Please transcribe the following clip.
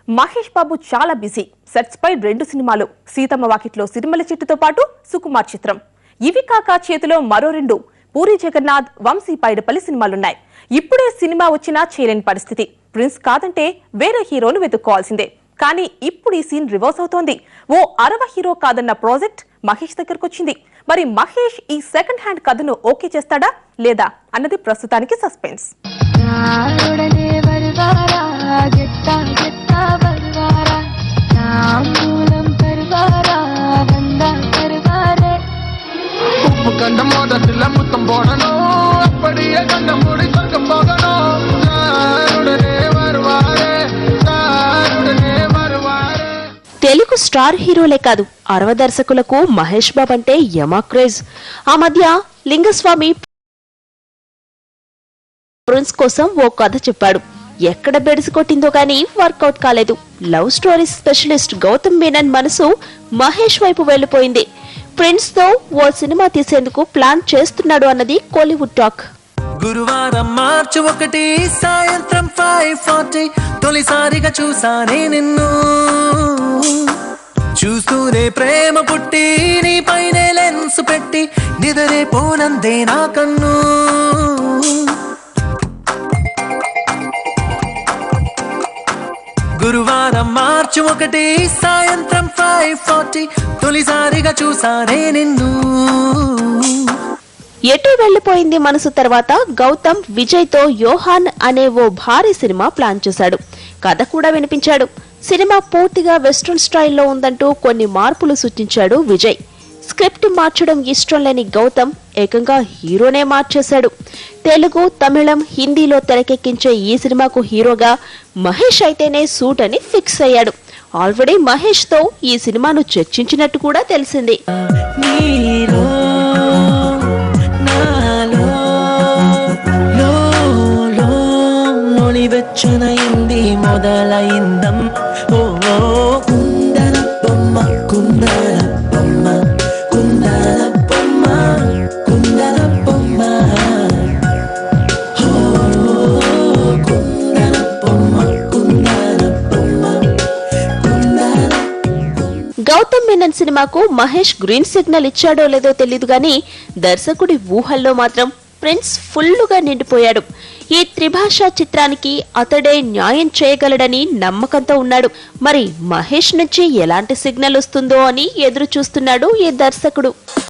మహేష్ బాబు చాలా busy. Sets పై 2 సినిమాలు, సీతమ్మ వాకిట్లో సిరిమల్ల చెట్టుతో పాటు సుకుమార్ చిత్రం. ఇవి కాక చేతిలో మరో 2 పూరి జగన్నాథ్, వంశీ పైడిపల్లి సినిమాలున్నాయి. ఇప్పుడే సినిమా వచ్చినా చేయలేని పరిస్థితి. ప్రిన్స్ కాదంటే వేరే హీరోను వెతుక్కోవాల్సిందే. కానీ ఇప్పుడు ఈ సీన్ రివర్స్ అవుతోంది. ఓ 60 హీరో కాదన్న ప్రాజెక్ట్ మహేష్ దగ్గరకు వచ్చింది. మరి మహేష్ ఈ సెకండ్ హ్యాండ్ కథను ఓకే చేస్తాడా లేదా అన్నది ప్రస్తుతానికి సస్పెన్స్. తెలుగు స్టార్ హీరోలే కాదు, 60 దర్శకులకు మహేష్ బాబు అంటే యమా క్రేజ్. ఆ మధ్య లింగస్వామి ప్రిన్స్ కోసం ఓ కథ చెప్పాడు. ఎక్కడ బెడిసి కొట్టిందో గానీ వర్కౌట్ కాలేదు. Love story specialist Gautham Menon మనసు మహేష్ వైపు వెళ్లిపోయింది. ప్రిన్స్ తో ఓ సినిమా తీసేందుకు ప్లాన్ చేస్తున్నాడు అన్నది కోలీవుడ్ టాక్. గురువారం మార్చి 1 సాయంత్రం 5:40 తొలిసారిగా చూసానే నిన్ను, చూస్తూనే ప్రేమ పుట్టి నీ పైనే లెన్స్ పెట్టి నిదరే పోనందే నా కన్ను. గురువారం మార్చి 1 సాయంత్రం 5:40 తొలిసారిగా చూసానే నిన్ను. ఎటు వెళ్లిపోయింది మనసు తర్వాత గౌతమ్ విజయ్ తో యోహాన్ అనే ఓ భారీ సినిమా ప్లాన్ చేశాడు. కథ కూడా వినిపించాడు. సినిమా పూర్తిగా వెస్ట్రన్ స్టైల్లో ఉందంటూ కొన్ని మార్పులు సూచించాడు విజయ్. స్క్రిప్ట్ మార్చడం ఇష్టం లేని గౌతమ్ ఏకంగా హీరోనే మార్చేశాడు. తెలుగు, తమిళం, హిందీలో తెరకెక్కించే ఈ సినిమాకు హీరోగా మహేష్ అయితేనే సూట్ అని ఫిక్స్ అయ్యాడు. ఆల్రెడీ మహేష్ తో ఈ సినిమాను చర్చించినట్టు కూడా తెలిసింది. మొదలైందం ఓ కుందన బొమ్మ కుందన బొమ్మ కుందన బొమ్మ కుందన బొమ్మ కుందన బొమ్మ కుందన బొమ్మ కుందన. గౌతమ్ మీనన్ సినిమాకు మహేష్ గ్రీన్ సిగ్నల్ ఇచ్చాడో లేదో తెలీదు గానీ దర్శకుడి ఊహల్లో మాత్రం ప్రిన్స్ ఫుల్లుగా నిండిపోయాడు. ఈ త్రిభాషా చిత్రానికి అతడే న్యాయం చేయగలడని నమ్మకంతో ఉన్నాడు. మరి మహేష్ నుంచి ఎలాంటి సిగ్నల్ వస్తుందో అని ఎదురు చూస్తున్నాడు ఈ దర్శకుడు.